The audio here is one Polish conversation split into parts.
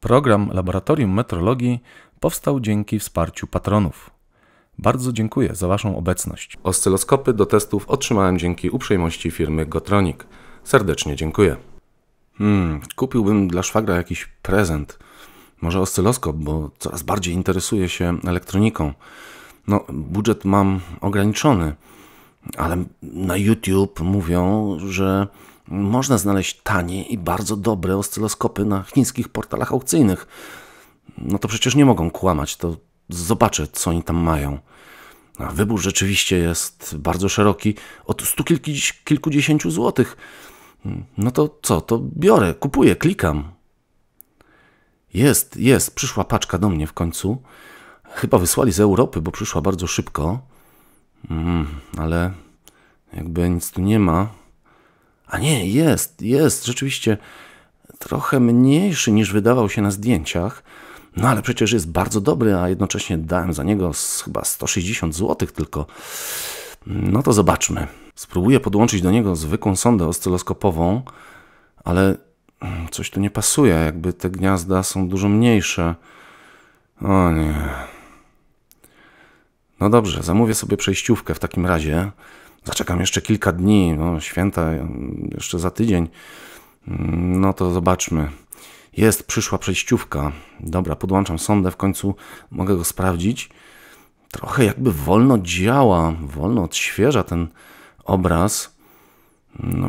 Program Laboratorium Metrologii powstał dzięki wsparciu patronów. Bardzo dziękuję za Waszą obecność. Oscyloskopy do testów otrzymałem dzięki uprzejmości firmy Gotronic. Serdecznie dziękuję. Kupiłbym dla szwagra jakiś prezent. Może oscyloskop, bo coraz bardziej interesuje się elektroniką. Budżet mam ograniczony, ale na YouTube mówią, że można znaleźć tanie i bardzo dobre oscyloskopy na chińskich portalach aukcyjnych. To przecież nie mogą kłamać, to zobaczę, co oni tam mają. Wybór rzeczywiście jest bardzo szeroki, od kilkudziesięciu złotych. To biorę, kupuję, klikam. Przyszła paczka do mnie w końcu. Chyba wysłali z Europy, bo przyszła bardzo szybko. Ale jakby nic tu nie ma. A nie, jest rzeczywiście trochę mniejszy niż wydawał się na zdjęciach. Ale przecież jest bardzo dobry, a jednocześnie dałem za niego chyba 160 zł tylko. To zobaczmy. Spróbuję podłączyć do niego zwykłą sondę oscyloskopową, ale coś tu nie pasuje, jakby te gniazda są dużo mniejsze. O nie. Dobrze, zamówię sobie przejściówkę w takim razie. Zaczekam jeszcze kilka dni, święta jeszcze za tydzień. To zobaczmy. Przyszła przejściówka. Dobra, podłączam sondę, w końcu mogę go sprawdzić. Trochę jakby wolno działa, wolno odświeża ten obraz.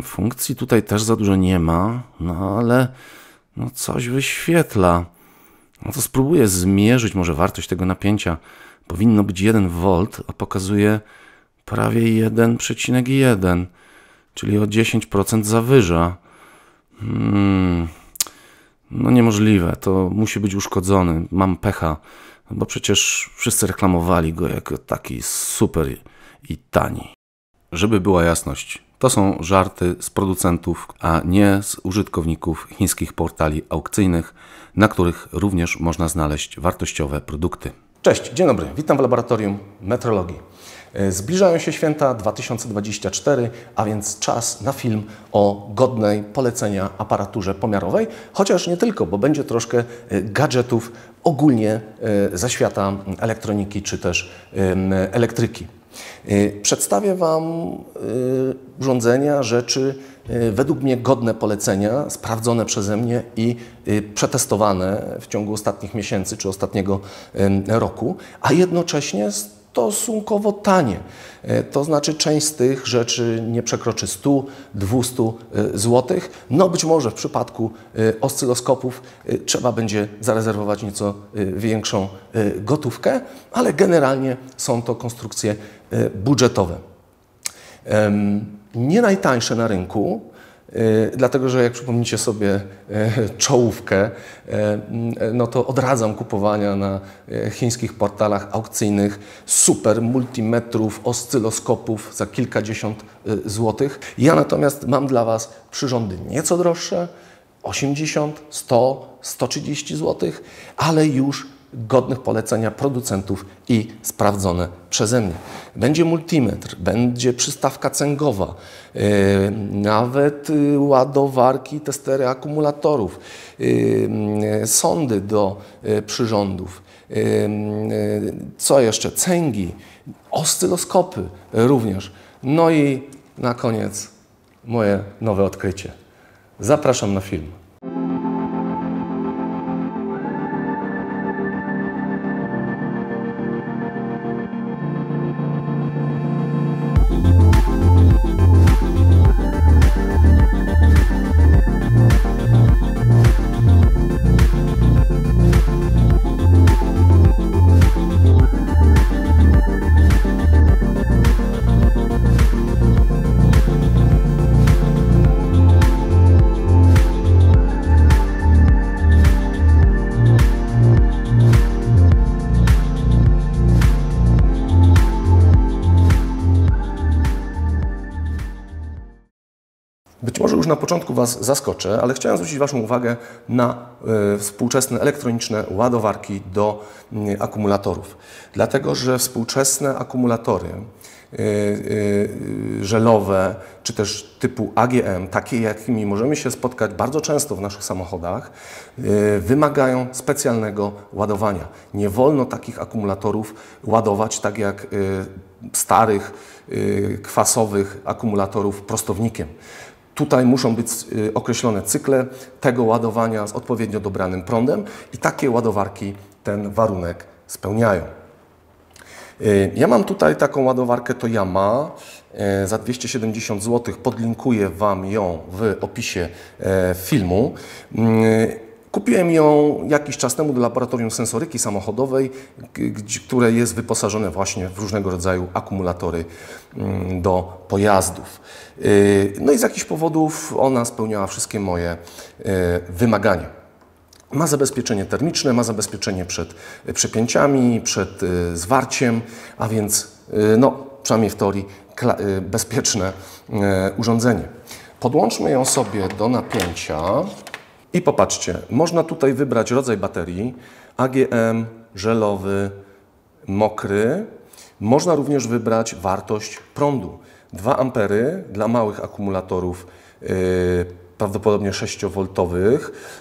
Funkcji tutaj też za dużo nie ma, ale coś wyświetla. To spróbuję zmierzyć może wartość tego napięcia. Powinno być 1 V, a pokazuje prawie 1,1, czyli o 10% zawyża. Niemożliwe, to musi być uszkodzony. Mam pecha, bo przecież wszyscy reklamowali go jako taki super i tani. Żeby była jasność, to są żarty z producentów, a nie z użytkowników chińskich portali aukcyjnych, na których również można znaleźć wartościowe produkty. Cześć, dzień dobry, witam w Laboratorium Metrologii. Zbliżają się święta 2024, a więc czas na film o godnej polecenia aparaturze pomiarowej, chociaż nie tylko, bo będzie troszkę gadżetów ogólnie ze świata elektroniki czy też elektryki. Przedstawię Wam urządzenia, rzeczy według mnie godne polecenia, sprawdzone przeze mnie i przetestowane w ciągu ostatnich miesięcy czy ostatniego roku, a jednocześnie stosunkowo tanie. To znaczy część z tych rzeczy nie przekroczy 100-200 zł. Być może w przypadku oscyloskopów trzeba będzie zarezerwować nieco większą gotówkę, ale generalnie są to konstrukcje budżetowe. Nie najtańsze na rynku, dlatego że jak przypomnicie sobie czołówkę, to odradzam kupowania na chińskich portalach aukcyjnych super multimetrów, oscyloskopów za kilkadziesiąt złotych. Ja natomiast mam dla Was przyrządy nieco droższe, 80, 100, 130 zł, ale już godnych polecenia producentów i sprawdzone przeze mnie. Będzie multimetr, będzie przystawka cęgowa, nawet ładowarki, testery akumulatorów, sondy do przyrządów, co jeszcze? Cęgi, oscyloskopy również. I na koniec moje nowe odkrycie. Zapraszam na film. Być może już na początku Was zaskoczę, ale chciałem zwrócić Waszą uwagę na współczesne elektroniczne ładowarki do akumulatorów. Dlatego, że współczesne akumulatory żelowe, czy też typu AGM, takie jakimi możemy się spotkać bardzo często w naszych samochodach, wymagają specjalnego ładowania. Nie wolno takich akumulatorów ładować tak jak starych, kwasowych akumulatorów prostownikiem. Tutaj muszą być określone cykle tego ładowania z odpowiednio dobranym prądem i takie ładowarki ten warunek spełniają. Ja mam tutaj taką ładowarkę Toyama za 270 zł. Podlinkuję Wam ją w opisie filmu. Kupiłem ją jakiś czas temu do laboratorium sensoryki samochodowej, które jest wyposażone właśnie w różnego rodzaju akumulatory do pojazdów. No i z jakichś powodów ona spełniała wszystkie moje wymagania. Ma zabezpieczenie termiczne, ma zabezpieczenie przed przepięciami, przed zwarciem, a więc no, przynajmniej w teorii bezpieczne urządzenie. Podłączmy ją sobie do napięcia i popatrzcie, można tutaj wybrać rodzaj baterii AGM, żelowy, mokry. Można również wybrać wartość prądu. 2 ampery dla małych akumulatorów prawdopodobnie 6V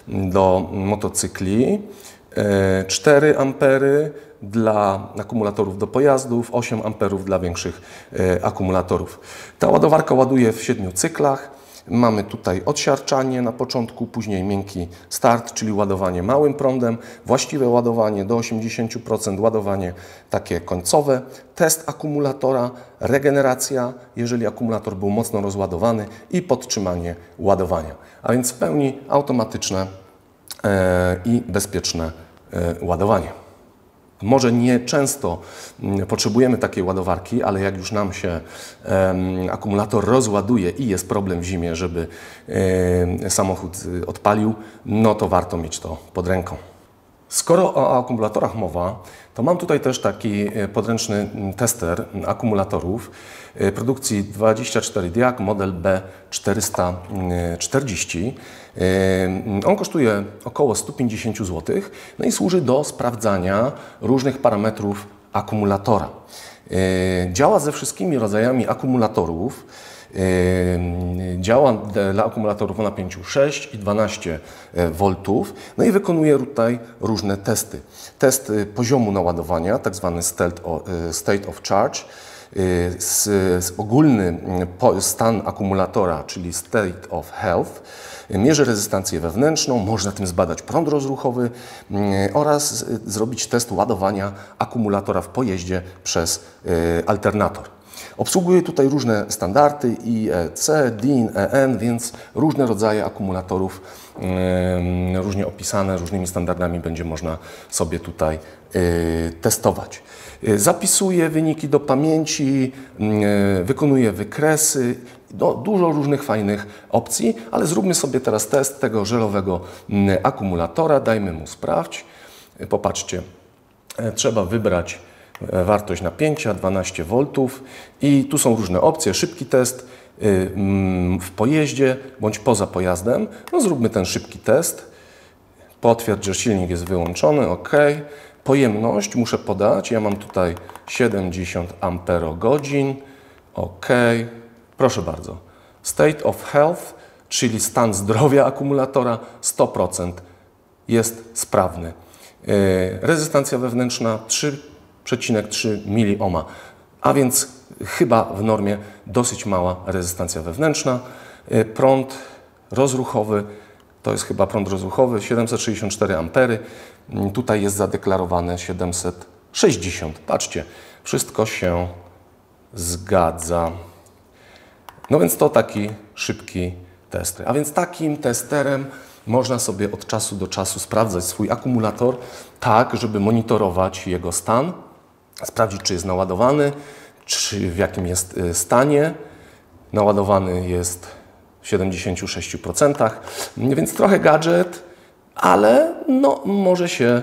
do motocykli, 4 ampery dla akumulatorów do pojazdów, 8 amperów dla większych akumulatorów. Ta ładowarka ładuje w 7 cyklach. Mamy tutaj odsiarczanie na początku, później miękki start, czyli ładowanie małym prądem, właściwe ładowanie do 80%, ładowanie takie końcowe, test akumulatora, regeneracja, jeżeli akumulator był mocno rozładowany i podtrzymanie ładowania. A więc w pełni automatyczne i bezpieczne ładowanie. Może nie często potrzebujemy takiej ładowarki, ale jak już nam się akumulator rozładuje i jest problem w zimie, żeby samochód odpalił, no to warto mieć to pod ręką. Skoro o akumulatorach mowa, to mam tutaj też taki podręczny tester akumulatorów produkcji 24 Diag, model B440. On kosztuje około 150 zł, no i służy do sprawdzania różnych parametrów akumulatora. Działa ze wszystkimi rodzajami akumulatorów. Działa dla akumulatorów o napięciu 6 i 12 V, no i wykonuje tutaj różne testy. Test poziomu naładowania, tak zwany state of charge, ogólny stan akumulatora, czyli state of health, mierzy rezystancję wewnętrzną, można tym zbadać prąd rozruchowy oraz zrobić test ładowania akumulatora w pojeździe przez alternator. Obsługuje tutaj różne standardy IEC, DIN, EN, więc różne rodzaje akumulatorów różnie opisane, różnymi standardami będzie można sobie tutaj testować. Zapisuje wyniki do pamięci, wykonuje wykresy, dużo różnych fajnych opcji, ale zróbmy sobie teraz test tego żelowego akumulatora, dajmy mu sprawdź. Popatrzcie, trzeba wybrać wartość napięcia 12 V i tu są różne opcje, szybki test w pojeździe bądź poza pojazdem. No zróbmy ten szybki test. Potwierdź, że silnik jest wyłączony, OK. Pojemność muszę podać, ja mam tutaj 70 Ah, OK. Proszę bardzo. State of health, czyli stan zdrowia akumulatora 100% jest sprawny. Rezystancja wewnętrzna 3,3 mA, a więc chyba w normie dosyć mała rezystancja wewnętrzna. Prąd rozruchowy, to jest chyba prąd rozruchowy, 764 ampery. Tutaj jest zadeklarowane 760. Patrzcie, wszystko się zgadza. No więc to taki szybki test. A więc takim testerem można sobie od czasu do czasu sprawdzać swój akumulator tak, żeby monitorować jego stan, sprawdzić, czy jest naładowany, czy w jakim jest stanie. Naładowany jest w 76%, więc trochę gadżet, ale no, może się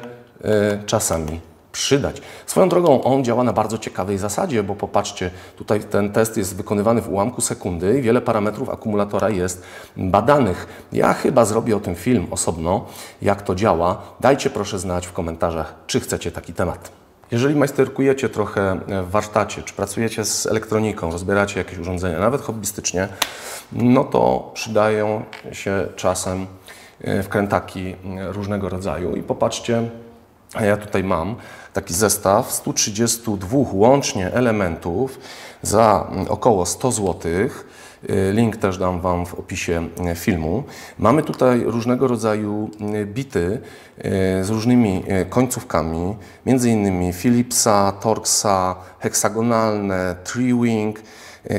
czasami przydać. Swoją drogą on działa na bardzo ciekawej zasadzie, bo popatrzcie, tutaj ten test jest wykonywany w ułamku sekundy i wiele parametrów akumulatora jest badanych. Ja chyba zrobię o tym film osobno, jak to działa. Dajcie proszę znać w komentarzach, czy chcecie taki temat. Jeżeli majsterkujecie trochę w warsztacie, czy pracujecie z elektroniką, rozbieracie jakieś urządzenia, nawet hobbystycznie, no to przydają się czasem wkrętaki różnego rodzaju. I popatrzcie, ja tutaj mam taki zestaw 132 łącznie elementów za około 100 zł. Link też dam Wam w opisie filmu. Mamy tutaj różnego rodzaju bity z różnymi końcówkami, między innymi Philipsa, Torxa, heksagonalne, Three-Wing,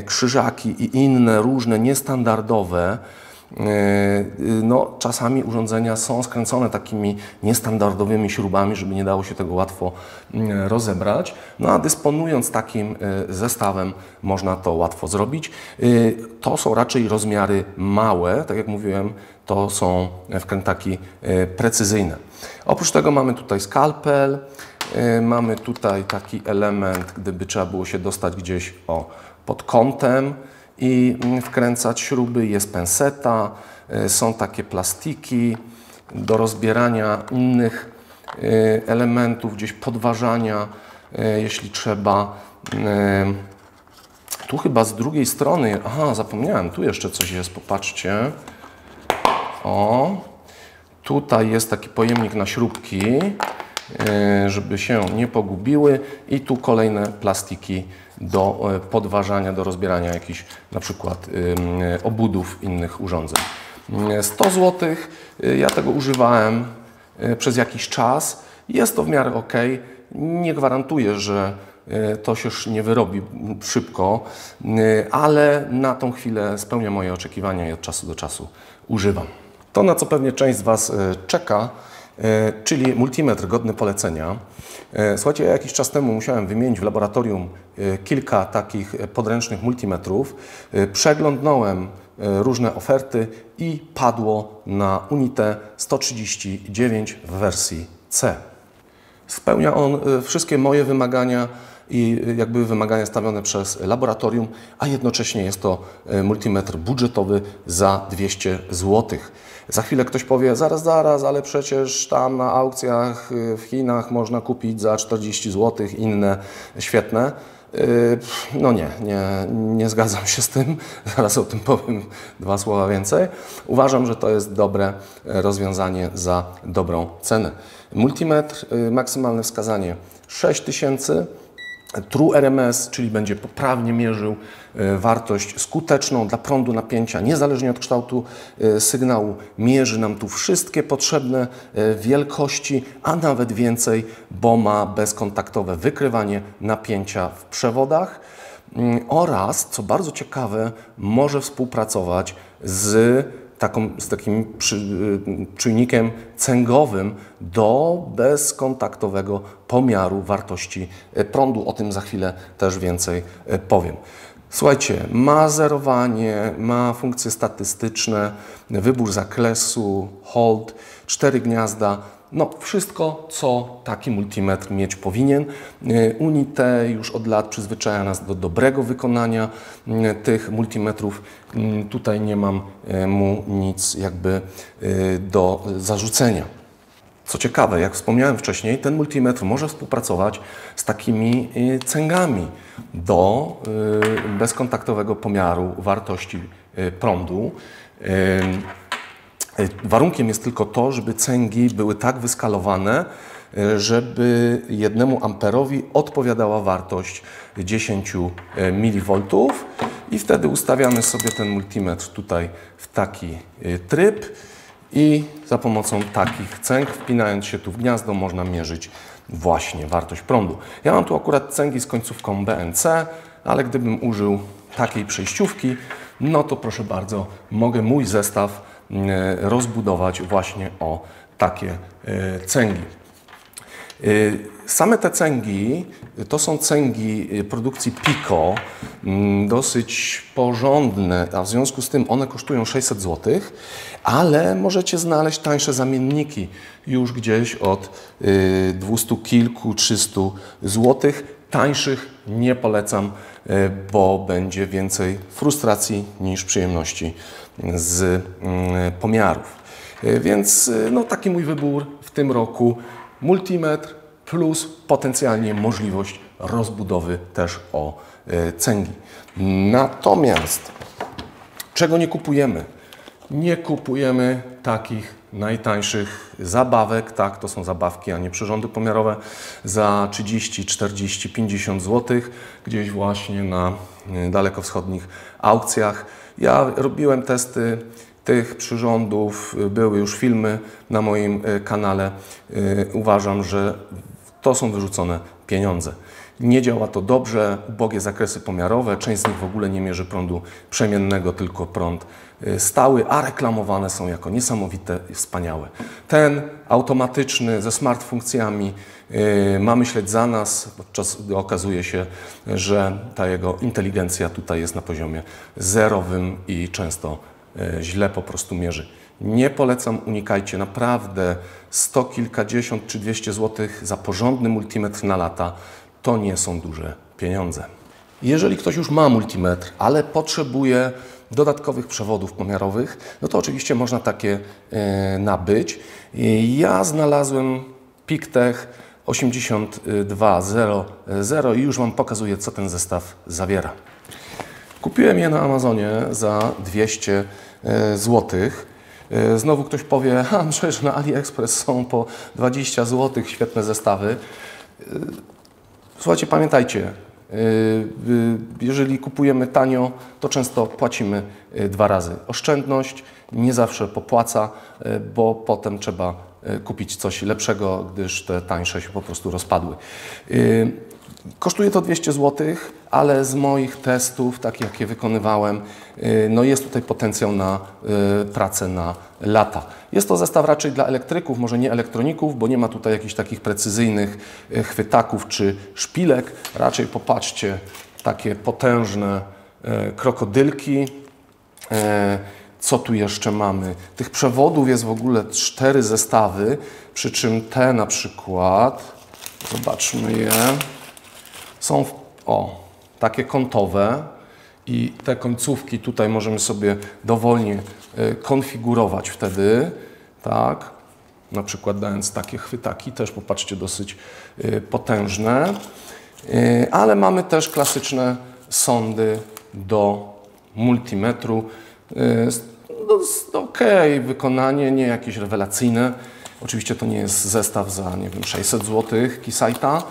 krzyżaki i inne różne niestandardowe. No, czasami urządzenia są skręcone takimi niestandardowymi śrubami, żeby nie dało się tego łatwo rozebrać. No a dysponując takim zestawem można to łatwo zrobić. To są raczej rozmiary małe, tak jak mówiłem, to są wkrętaki precyzyjne. Oprócz tego mamy tutaj skalpel, mamy tutaj taki element, gdyby trzeba było się dostać gdzieś pod kątem i wkręcać śruby, jest penseta, są takie plastiki do rozbierania innych elementów, gdzieś podważania, jeśli trzeba. Tu chyba z drugiej strony, aha, zapomniałem, tu jeszcze coś jest, popatrzcie. O, tutaj jest taki pojemnik na śrubki, żeby się nie pogubiły i tu kolejne plastiki do podważania, do rozbierania jakichś na przykład obudów innych urządzeń. 100 zł, ja tego używałem przez jakiś czas, jest to w miarę ok, nie gwarantuję, że to się nie wyrobi szybko, ale na tą chwilę spełnia moje oczekiwania i od czasu do czasu używam. To, na co pewnie część z Was czeka, czyli multimetr godny polecenia. Słuchajcie, ja jakiś czas temu musiałem wymienić w laboratorium kilka takich podręcznych multimetrów. Przeglądnąłem różne oferty i padło na Unite 139 w wersji C. Spełnia on wszystkie moje wymagania i jakby wymagania stawione przez laboratorium, a jednocześnie jest to multimetr budżetowy za 200 zł. Za chwilę ktoś powie, zaraz, ale przecież tam na aukcjach w Chinach można kupić za 40 zł inne świetne. No nie zgadzam się z tym, zaraz o tym powiem dwa słowa więcej. Uważam, że to jest dobre rozwiązanie za dobrą cenę. Multimetr, maksymalne wskazanie 6000. True RMS, czyli będzie poprawnie mierzył wartość skuteczną dla prądu napięcia, niezależnie od kształtu sygnału. Mierzy nam tu wszystkie potrzebne wielkości, a nawet więcej, bo ma bezkontaktowe wykrywanie napięcia w przewodach oraz, co bardzo ciekawe, może współpracować z takim czujnikiem cęgowym do bezkontaktowego pomiaru wartości prądu. O tym za chwilę też więcej powiem. Słuchajcie, ma zerowanie, ma funkcje statystyczne, wybór zakresu, hold, 4 gniazda. No, wszystko, co taki multimetr mieć powinien. Unite już od lat przyzwyczaja nas do dobrego wykonania tych multimetrów. Tutaj nie mam mu nic jakby do zarzucenia. Co ciekawe, jak wspomniałem wcześniej, ten multimetr może współpracować z takimi cęgami do bezkontaktowego pomiaru wartości prądu. Warunkiem jest tylko to, żeby cęgi były tak wyskalowane, żeby 1 amperowi odpowiadała wartość 10 mV i wtedy ustawiamy sobie ten multimetr tutaj w taki tryb i za pomocą takich cęg, wpinając się tu w gniazdo, można mierzyć właśnie wartość prądu. Ja mam tu akurat cęgi z końcówką BNC, ale gdybym użył takiej przejściówki, no to proszę bardzo, mogę mój zestaw rozbudować właśnie o takie cęgi. Same te cęgi to są cęgi produkcji Pico, dosyć porządne, a w związku z tym one kosztują 600 zł, ale możecie znaleźć tańsze zamienniki już gdzieś od 200 kilku, 300 zł. Tańszych nie polecam, bo będzie więcej frustracji niż przyjemności z pomiarów. Więc no, taki mój wybór w tym roku. Multimetr plus potencjalnie możliwość rozbudowy też o cęgi. Natomiast czego nie kupujemy? Nie kupujemy takich najtańszych zabawek, tak, to są zabawki, a nie przyrządy pomiarowe, za 30, 40, 50 zł, gdzieś właśnie na dalekowschodnich aukcjach. Ja robiłem testy tych przyrządów, były już filmy na moim kanale. Uważam, że to są wyrzucone pieniądze. Nie działa to dobrze, ubogie zakresy pomiarowe, część z nich w ogóle nie mierzy prądu przemiennego, tylko prąd stały, a reklamowane są jako niesamowite i wspaniałe. Ten automatyczny ze smart funkcjami ma myśleć za nas, podczas gdy okazuje się, że ta jego inteligencja tutaj jest na poziomie zerowym i często źle po prostu mierzy. Nie polecam, unikajcie, naprawdę 100 kilkadziesiąt czy 200 zł za porządny multimetr na lata to nie są duże pieniądze. Jeżeli ktoś już ma multimetr, ale potrzebuje dodatkowych przewodów pomiarowych, no to oczywiście można takie nabyć. Ja znalazłem PicTech 8200 i już Wam pokazuję, co ten zestaw zawiera. Kupiłem je na Amazonie za 200 zł. Znowu ktoś powie, przecież na AliExpress są po 20 zł, świetne zestawy. Słuchajcie, pamiętajcie, jeżeli kupujemy tanio, to często płacimy 2 razy. Oszczędność nie zawsze popłaca, bo potem trzeba kupić coś lepszego, gdyż te tańsze się po prostu rozpadły. Kosztuje to 200 zł, ale z moich testów, takich jakie wykonywałem, no jest tutaj potencjał na pracę na lata. Jest to zestaw raczej dla elektryków, może nie elektroników, bo nie ma tutaj jakichś takich precyzyjnych chwytaków czy szpilek. Raczej popatrzcie, takie potężne krokodylki. Co tu jeszcze mamy? Tych przewodów jest w ogóle 4 zestawy, przy czym te na przykład, zobaczmy je, są takie kątowe i te końcówki tutaj możemy sobie dowolnie konfigurować wtedy, tak, na przykład dając takie chwytaki, też popatrzcie, dosyć potężne, ale mamy też klasyczne sondy do multimetru. Ok, wykonanie, nie jakieś rewelacyjne. Oczywiście to nie jest zestaw za, nie wiem, 600 zł Keysight'a,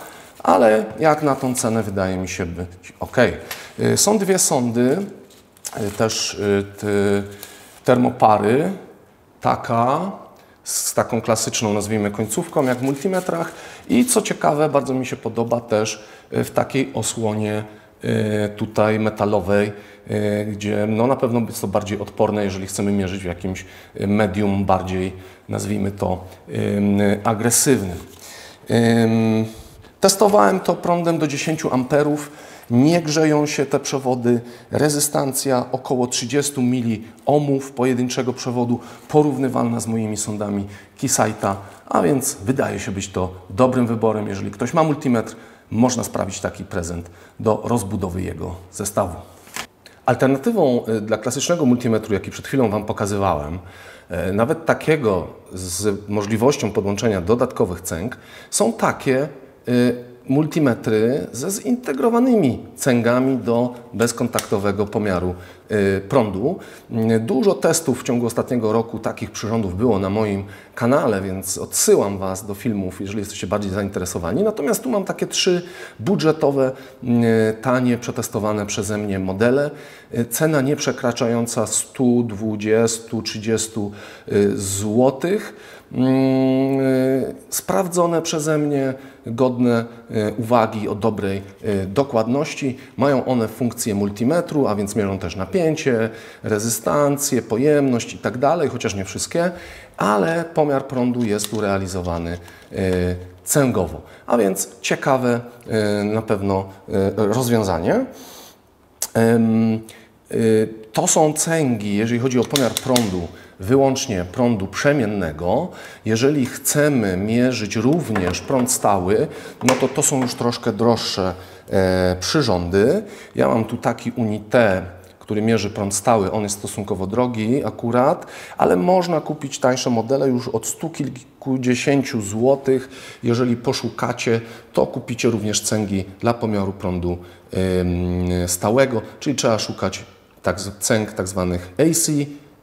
ale jak na tą cenę wydaje mi się być ok. Są 2 sondy, też termopary, taka z taką klasyczną, nazwijmy, końcówką jak w multimetrach i co ciekawe, bardzo mi się podoba też w takiej osłonie tutaj metalowej, gdzie no na pewno jest to bardziej odporne, jeżeli chcemy mierzyć w jakimś medium bardziej, nazwijmy to, agresywnym. Testowałem to prądem do 10 amperów. Nie grzeją się te przewody. Rezystancja około 30 miliohmów pojedynczego przewodu, porównywalna z moimi sondami Keysight'a, a więc wydaje się być to dobrym wyborem. Jeżeli ktoś ma multimetr, można sprawić taki prezent do rozbudowy jego zestawu. Alternatywą dla klasycznego multimetru, jaki przed chwilą Wam pokazywałem, nawet takiego z możliwością podłączenia dodatkowych cęg, są takie multimetry ze zintegrowanymi cęgami do bezkontaktowego pomiaru prądu. Dużo testów w ciągu ostatniego roku takich przyrządów było na moim kanale, więc odsyłam Was do filmów, jeżeli jesteście bardziej zainteresowani. Natomiast tu mam takie 3 budżetowe, tanie, przetestowane przeze mnie modele. Cena nie przekraczająca 120-130 zł. Sprawdzone przeze mnie, godne uwagi o dobrej dokładności. Mają one funkcję multimetru, a więc mierzą też napięcie, rezystancję, pojemność i tak dalej, chociaż nie wszystkie, ale pomiar prądu jest tu realizowany cęgowo. A więc ciekawe na pewno rozwiązanie. To są cęgi, jeżeli chodzi o pomiar prądu, wyłącznie prądu przemiennego. Jeżeli chcemy mierzyć również prąd stały, no to są już troszkę droższe przyrządy. Ja mam tu taki Unité, który mierzy prąd stały. On jest stosunkowo drogi akurat, ale można kupić tańsze modele już od 100 kilkudziesięciu złotych. Jeżeli poszukacie, to kupicie również cęgi dla pomiaru prądu stałego, czyli trzeba szukać cęg tak zwanych AC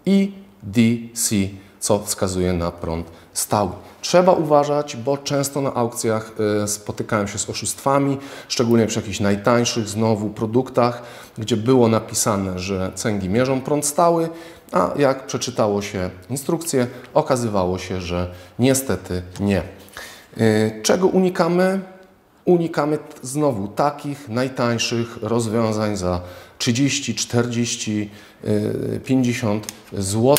i DC, co wskazuje na prąd stały. Trzeba uważać, bo często na aukcjach spotykałem się z oszustwami, szczególnie przy jakichś najtańszych znowu produktach, gdzie było napisane, że cęgi mierzą prąd stały, a jak przeczytało się instrukcję, okazywało się, że niestety nie. Czego unikamy? Unikamy znowu takich najtańszych rozwiązań za 30, 40, 50 zł.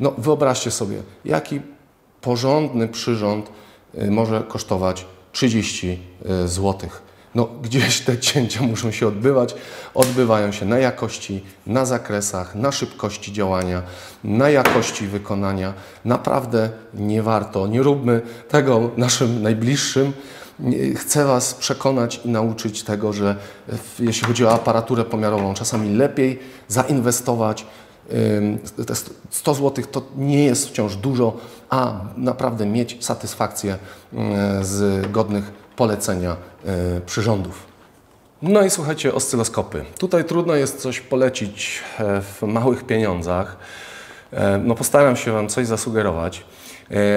No wyobraźcie sobie, jaki porządny przyrząd może kosztować 30 zł. No gdzieś te cięcia muszą się odbywać. Odbywają się na jakości, na zakresach, na szybkości działania, na jakości wykonania. Naprawdę nie warto, nie róbmy tego naszym najbliższym. Chcę Was przekonać i nauczyć tego, że jeśli chodzi o aparaturę pomiarową, czasami lepiej zainwestować. Te 100 zł to nie jest wciąż dużo, a naprawdę mieć satysfakcję z godnych polecenia przyrządów. No i słuchajcie, oscyloskopy. Tutaj trudno jest coś polecić w małych pieniądzach. No postaram się Wam coś zasugerować,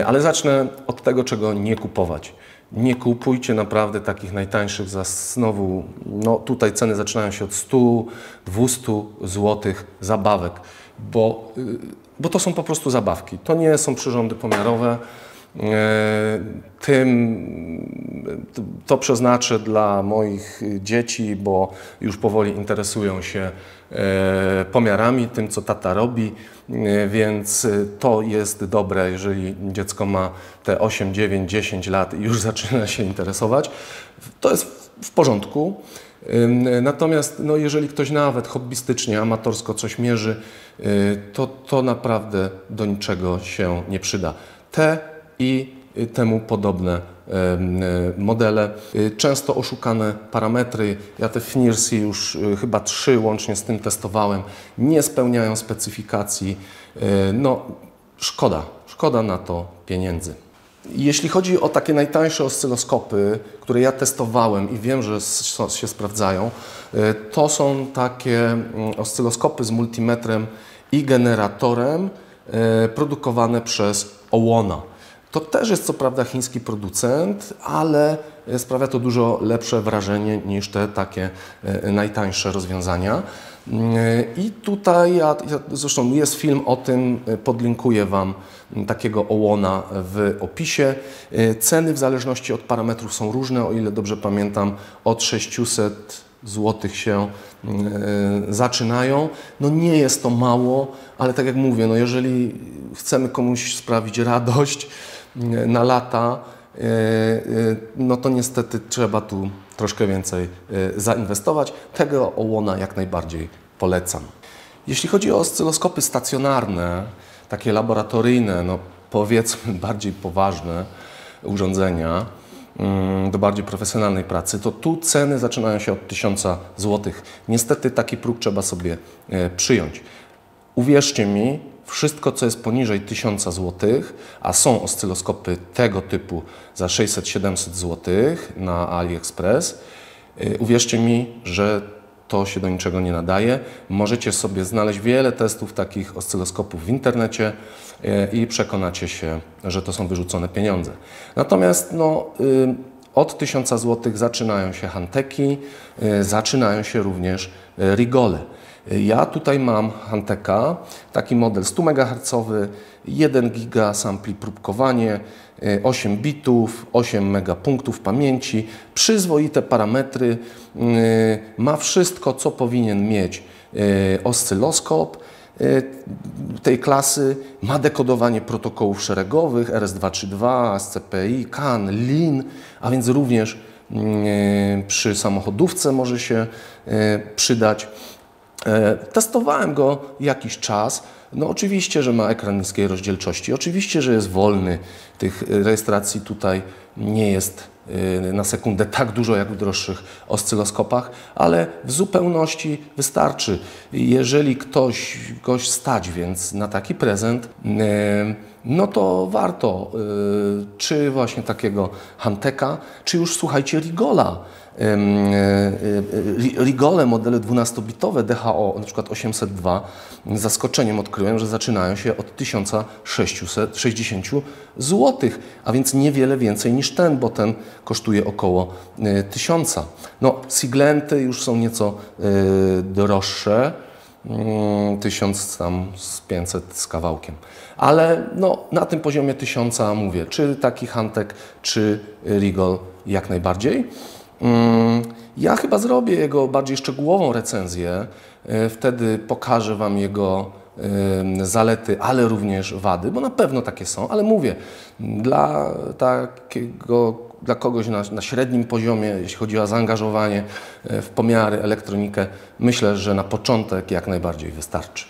ale zacznę od tego, czego nie kupować. Nie kupujcie naprawdę takich najtańszych za znowu, no tutaj ceny zaczynają się od 100-200 zł zabawek, bo to są po prostu zabawki. To nie są przyrządy pomiarowe. To przeznaczę dla moich dzieci, bo już powoli interesują się pomiarami, tym co tata robi, więc to jest dobre, jeżeli dziecko ma te 8, 9, 10 lat i już zaczyna się interesować. To jest w porządku. Natomiast no, jeżeli ktoś nawet hobbystycznie, amatorsko coś mierzy, to naprawdę do niczego się nie przyda. Te i temu podobne modele, często oszukane parametry, ja te FNIRSy już chyba 3 łącznie z tym testowałem, nie spełniają specyfikacji, no szkoda na to pieniędzy. Jeśli chodzi o takie najtańsze oscyloskopy, które ja testowałem i wiem, że się sprawdzają, to są takie oscyloskopy z multimetrem i generatorem produkowane przez Owona. To też jest co prawda chiński producent, ale sprawia to dużo lepsze wrażenie niż te takie najtańsze rozwiązania. I tutaj zresztą jest film o tym, podlinkuję Wam takiego Owona w opisie. Ceny w zależności od parametrów są różne, o ile dobrze pamiętam, od 600 zł się zaczynają. No nie jest to mało, ale tak jak mówię, no jeżeli chcemy komuś sprawić radość na lata, no to niestety trzeba tu troszkę więcej zainwestować. Tego Owona jak najbardziej polecam. Jeśli chodzi o oscyloskopy stacjonarne, takie laboratoryjne, no powiedzmy bardziej poważne urządzenia do bardziej profesjonalnej pracy, to tu ceny zaczynają się od 1000 zł. Niestety taki próg trzeba sobie przyjąć. Uwierzcie mi, wszystko co jest poniżej 1000 zł, a są oscyloskopy tego typu za 600-700 zł na AliExpress, uwierzcie mi, że to się do niczego nie nadaje. Możecie sobie znaleźć wiele testów takich oscyloskopów w internecie i przekonacie się, że to są wyrzucone pieniądze. Natomiast no, od 1000 zł zaczynają się Hanteki, zaczynają się również Rigole. Ja tutaj mam Hanteka, taki model 100 MHz, 1 giga sampli próbkowanie, 8 bitów, 8 megapunktów pamięci, przyzwoite parametry, ma wszystko, co powinien mieć oscyloskop tej klasy, ma dekodowanie protokołów szeregowych, RS-232, SCPI, CAN, LIN, a więc również przy samochodówce może się przydać. Testowałem go jakiś czas. No oczywiście, że ma ekran niskiej rozdzielczości, oczywiście, że jest wolny. Tych rejestracji tutaj nie jest na sekundę tak dużo jak w droższych oscyloskopach, ale w zupełności wystarczy. Jeżeli kogoś stać więc na taki prezent, no to warto czy właśnie takiego Hanteka, czy już słuchajcie Rigola. Rigole modele 12-bitowe DHO, na przykład 802, z zaskoczeniem odkryłem, że zaczynają się od 1660 zł, a więc niewiele więcej niż ten, bo ten kosztuje około 1000. No, Siglenty już są nieco droższe, 1500 z kawałkiem. Ale no, na tym poziomie 1000 mówię, czy taki Hantek, czy Rigol jak najbardziej. Ja chyba zrobię jego bardziej szczegółową recenzję, wtedy pokażę Wam jego zalety, ale również wady, bo na pewno takie są, ale mówię, dla kogoś na średnim poziomie, jeśli chodzi o zaangażowanie w pomiary, elektronikę, myślę, że na początek jak najbardziej wystarczy.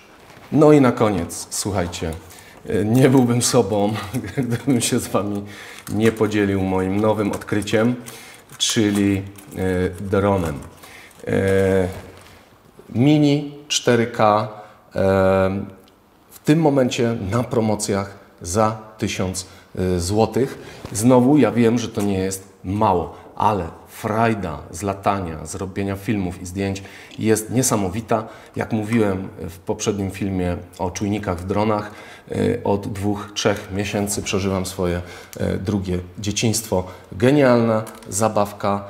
No i na koniec, słuchajcie, nie byłbym sobą, gdybym się z Wami nie podzielił moim nowym odkryciem, czyli dronem. Mini 4K w tym momencie na promocjach za 1000 zł. Znowu ja wiem, że to nie jest mało, ale frajda z latania, z robienia filmów i zdjęć jest niesamowita. Jak mówiłem w poprzednim filmie o czujnikach w dronach, od 2-3 miesięcy przeżywam swoje drugie dzieciństwo. Genialna zabawka.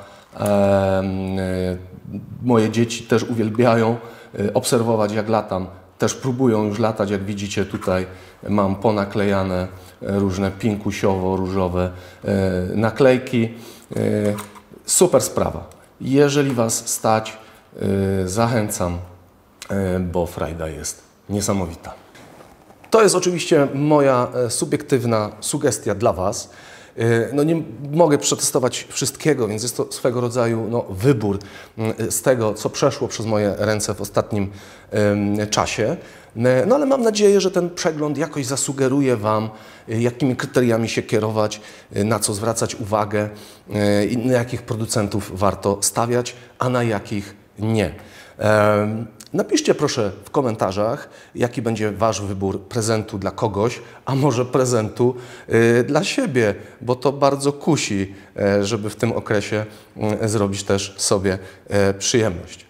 Moje dzieci też uwielbiają obserwować, jak latam. Też próbują już latać, jak widzicie tutaj mam ponaklejane różne pinkusiowo-różowe naklejki. Super sprawa. Jeżeli Was stać, zachęcam, bo frajda jest niesamowita. To jest oczywiście moja subiektywna sugestia dla Was. No nie mogę przetestować wszystkiego, więc jest to swego rodzaju wybór z tego, co przeszło przez moje ręce w ostatnim czasie. No ale mam nadzieję, że ten przegląd jakoś zasugeruje Wam, jakimi kryteriami się kierować, na co zwracać uwagę i na jakich producentów warto stawiać, a na jakich nie. Napiszcie proszę w komentarzach, jaki będzie Wasz wybór prezentu dla kogoś, a może prezentu dla siebie, bo to bardzo kusi, żeby w tym okresie zrobić też sobie przyjemność.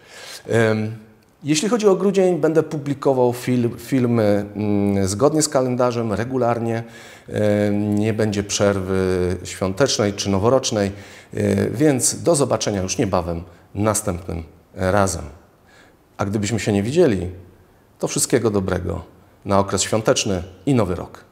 Jeśli chodzi o grudzień, będę publikował filmy zgodnie z kalendarzem, regularnie. Nie będzie przerwy świątecznej czy noworocznej, więc do zobaczenia już niebawem następnym razem. A gdybyśmy się nie widzieli, to wszystkiego dobrego na okres świąteczny i Nowy Rok.